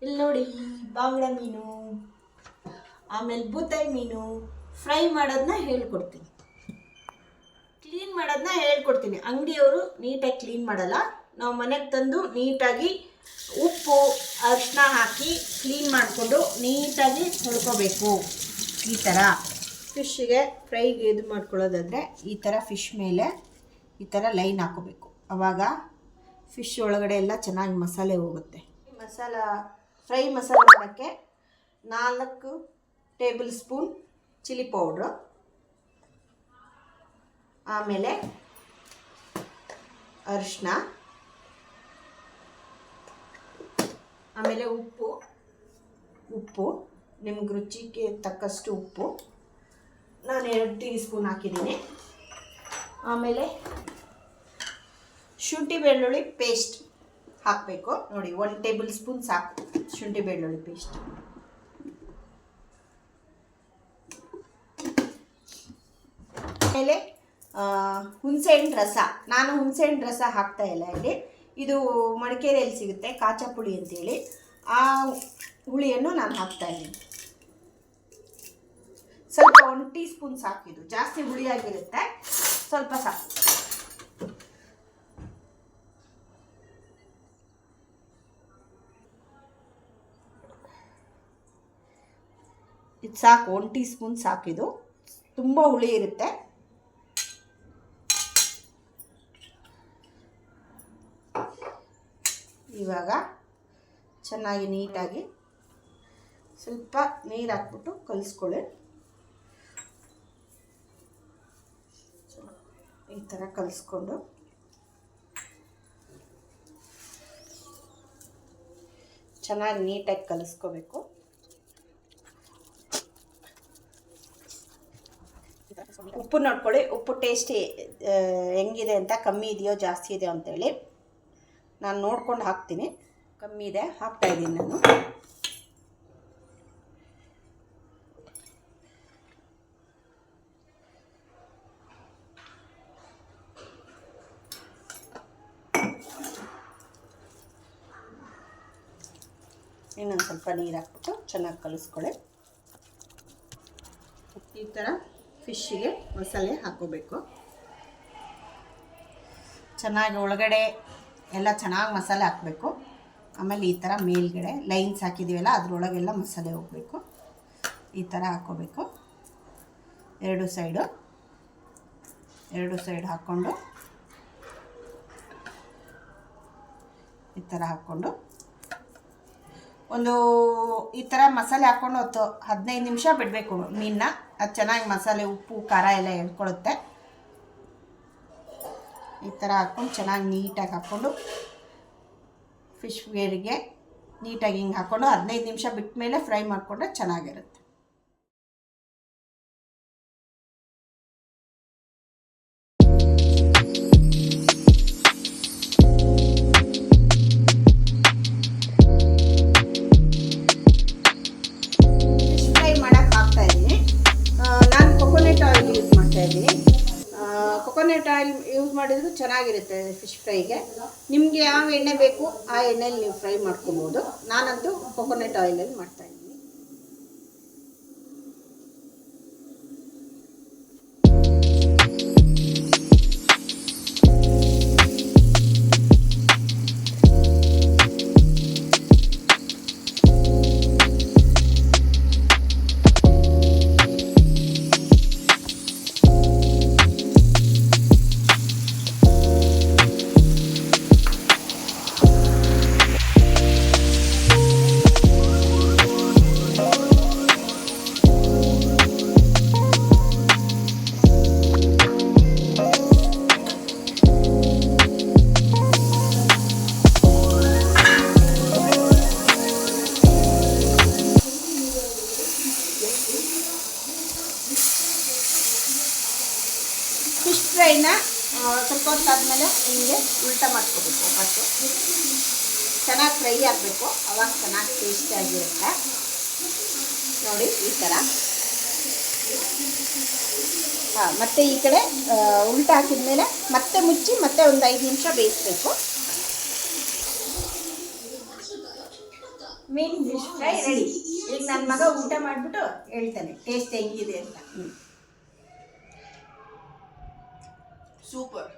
ಇಲ್ಲಿ ನೋಡಿ ಬಾಂಗ್ಡಾ ಮೀನು, ಆಮೇಲೆ ಬೂತಾಯಿ ಮೀನು ಫ್ರೈ ಮಾಡೋದನ್ನ ಹೇಳ್ಕೊಡ್ತೀನಿ, ಕ್ಲೀನ್ ಮಾಡೋದನ್ನ ಹೇಳ್ಕೊಡ್ತೀನಿ. ಅಂಗಡಿಯವರು ನೀಟಾಗಿ ಕ್ಲೀನ್ ಮಾಡಲ್ಲ, ನಾವು ಮನೆಗೆ ತಂದು ನೀಟಾಗಿ ಉಪ್ಪು ಅರಿಶಿನ ಹಾಕಿ ಕ್ಲೀನ್ ಮಾಡಿಕೊಂಡು ನೀಟಾಗಿ ತೊಳ್ಕೊಬೇಕು. ಈ ಥರ ಫಿಶ್ಶಿಗೆ ಫ್ರೈಗೆ ಇದು ಮಾಡ್ಕೊಳ್ಳೋದಾದರೆ ಈ ಥರ ಫಿಶ್ ಮೇಲೆ ಈ ಥರ ಲೈನ್ ಹಾಕೋಬೇಕು. ಆವಾಗ ಫಿಶ್ ಒಳಗಡೆ ಎಲ್ಲ ಚೆನ್ನಾಗಿ ಮಸಾಲೆ ಹೋಗುತ್ತೆ. ಫ್ರೈ ಮಸಾಲ ಮಾಡೋಕ್ಕೆ 4 ಟೇಬಲ್ ಸ್ಪೂನ್ ಚಿಲ್ಲಿ ಪೌಡ್ರು, ಆಮೇಲೆ ಅರಿಶಿನ, ಆಮೇಲೆ ಉಪ್ಪು ನಿಮ್ಗೆ ರುಚಿಗೆ ತಕ್ಕಷ್ಟು ಉಪ್ಪು, ನಾನು 2 ಟೀ ಸ್ಪೂನ್ ಹಾಕಿದ್ದೀನಿ. ಆಮೇಲೆ ಶುಂಠಿ ಬೆಳ್ಳುಳ್ಳಿ ಪೇಸ್ಟ್ ಹಾಕಬೇಕು. ನೋಡಿ 1 ಟೇಬಲ್ ಸ್ಪೂನ್ ಸಾಕು ಶುಂಠಿ ಬೆಳ್ಳುಳ್ಳಿ ಪೇಸ್ಟ್. ಆಮೇಲೆ ಹುಣಸೆಹಣ್ಣು ರಸ, ನಾನು ಹುಣಸೆಹಣ್ಣು ರಸ ಹಾಕ್ತಾ ಇಲ್ಲ ಇಲ್ಲಿ, ಇದು ಮಡಿಕೇರಿಯಲ್ಲಿ ಸಿಗುತ್ತೆ ಕಾಚಾ ಪುಳಿ ಅಂತೇಳಿ, ಆ ಹುಳಿಯನ್ನು ನಾನು ಹಾಕ್ತಾ ಇದ್ದೀನಿ. ಸ್ವಲ್ಪ 1 ಟೀ ಸ್ಪೂನ್ ಸಾಕಿದು, ಜಾಸ್ತಿ ಹುಳಿಯಾಗಿರುತ್ತೆ, ಸ್ವಲ್ಪ ಸಾಕು. ಇದು ಸಾಕು, 1 ಟೀ ಸ್ಪೂನ್ ಸಾಕಿದು, ತುಂಬ ಹುಳಿ ಇರುತ್ತೆ. ಇವಾಗ ಚೆನ್ನಾಗಿ ನೀಟಾಗಿ ಸ್ವಲ್ಪ ನೀರು ಹಾಕ್ಬಿಟ್ಟು ಕಲಿಸ್ಕೊಳ್ಳಿ. ಈ ಥರ ಕಲಿಸ್ಕೊಂಡು ಚೆನ್ನಾಗಿ ನೀಟಾಗಿ ಕಲಿಸ್ಕೋಬೇಕು. ಉಪ್ಪು ನೋಡ್ಕೊಳ್ಳಿ, ಉಪ್ಪು ಟೇಸ್ಟ್ ಹೆಂಗಿದೆ ಅಂತ, ಕಮ್ಮಿ ಇದೆಯೋ ಜಾಸ್ತಿ ಇದೆಯೋ ಅಂತೇಳಿ ನಾನು ನೋಡ್ಕೊಂಡು ಹಾಕ್ತೀನಿ. ಕಮ್ಮಿ ಇದೆ, ಹಾಕ್ತಾಯಿದ್ದೀನಿ ನಾನು. ಇನ್ನೊಂದು ಸ್ವಲ್ಪ ನೀರು ಹಾಕ್ಬಿಟ್ಟು ಚೆನ್ನಾಗಿ ಕಲಿಸ್ಕೊಳ್ಳಿ. ಈ ಥರ ಫಿಶ್ಶಿಗೆ ಮಸಾಲೆ ಹಾಕೋಬೇಕು. ಚೆನ್ನಾಗಿ ಒಳಗಡೆ ಎಲ್ಲ ಚೆನ್ನಾಗಿ ಮಸಾಲೆ ಹಾಕಬೇಕು. ಆಮೇಲೆ ಈ ಥರ ಮೇಲ್ಗಡೆ ಲೈನ್ಸ್ ಹಾಕಿದ್ದೀವಲ್ಲ ಅದರೊಳಗೆಲ್ಲ ಮಸಾಲೆ ಹೋಗಬೇಕು. ಈ ಥರ ಹಾಕ್ಕೋಬೇಕು. ಎರಡು ಸೈಡ್ ಹಾಕ್ಕೊಂಡು ಈ ಥರ ಹಾಕ್ಕೊಂಡು ಈ ಥರ ಮಸಾಲೆ ಹಾಕ್ಕೊಂಡು 15 ನಿಮಿಷ ಬಿಡಬೇಕು ಮೀನನ್ನ. ಅದು ಚೆನ್ನಾಗಿ ಮಸಾಲೆ ಉಪ್ಪು ಖಾರ ಎಲ್ಲ ಎಳ್ಕೊಳ್ಳುತ್ತೆ. ಈ ಥರ ಹಾಕ್ಕೊಂಡು ಚೆನ್ನಾಗಿ ನೀಟಾಗಿ ಹಾಕ್ಕೊಂಡು ಫಿಶ್ ವೇರಿಗೆ ನೀಟಾಗಿ ಹಿಂಗೆ ಹಾಕ್ಕೊಂಡು 15 ನಿಮಿಷ ಬಿಟ್ಟ ಮೇಲೆ ಫ್ರೈ ಮಾಡಿಕೊಂಡ್ರೆ ಚೆನ್ನಾಗಿರುತ್ತೆ. ಫಿಶ್ ಫ್ರೈ ಮಾಡೋಕ್ಕೆ ಹಾಕ್ತಾಯಿದ್ದೀನಿ. ನಾನು ಕೊಕೊನೆಟ್ ಆಯಿಲ್ ಯೂಸ್ ಮಾಡ್ತಾಯಿದ್ದೀನಿ. ಕೊಕೊನೆಟ್ ಆಯಿಲ್ ಯೂಸ್ ಮಾಡಿದ್ರು ಚೆನ್ನಾಗಿರುತ್ತೆ ಫಿಶ್ ಫ್ರೈಗೆ. ನಿಮಗೆ ಯಾವ ಎಣ್ಣೆ ಬೇಕು ಆ ಎಣ್ಣೆಯಲ್ಲಿ ನೀವು ಫ್ರೈ ಮಾಡ್ಕೊಬೋದು. ನಾನಂತೂ ಕೊಕೊನೆಟ್ ಆಯಿಲಲ್ಲಿ ಮಾಡ್ತಾಯಿದ್ದೀನಿ. ಫಿಶ್ ಫ್ರೈನ ಸ್ವಲ್ಪ ಹೊತ್ತಾದ್ಮೇಲೆ ಹಿಂಗೆ ಉಲ್ಟಾ ಮಾಡ್ಕೋಬೇಕು. ವಾಪಸ್ಸು ಚೆನ್ನಾಗಿ ಫ್ರೈ ಆಗಬೇಕು, ಅವಾಗ ಚೆನ್ನಾಗಿ ಟೇಸ್ಟಿಯಾಗಿರುತ್ತೆ. ನೋಡಿ ಈ ಥರ. ಮತ್ತು ಈ ಕಡೆ ಉಲ್ಟಾ ಹಾಕಿದ್ಮೇಲೆ ಮತ್ತೆ ಮುಚ್ಚಿ ಮತ್ತೆ ಒಂದು 5 ನಿಮಿಷ ಬೇಯಿಸಬೇಕು. ಮೀನು ಫಿಶ್ ಫ್ರೈ ರೆಡಿ. ಈಗ ನನ್ನ ಮಗ ಊಟ ಮಾಡಿಬಿಟ್ಟು ಹೇಳ್ತಾನೆ ಟೇಸ್ಟ್ ಹೆಂಗಿದೆ ಅಂತ. ಸೂಪರ್.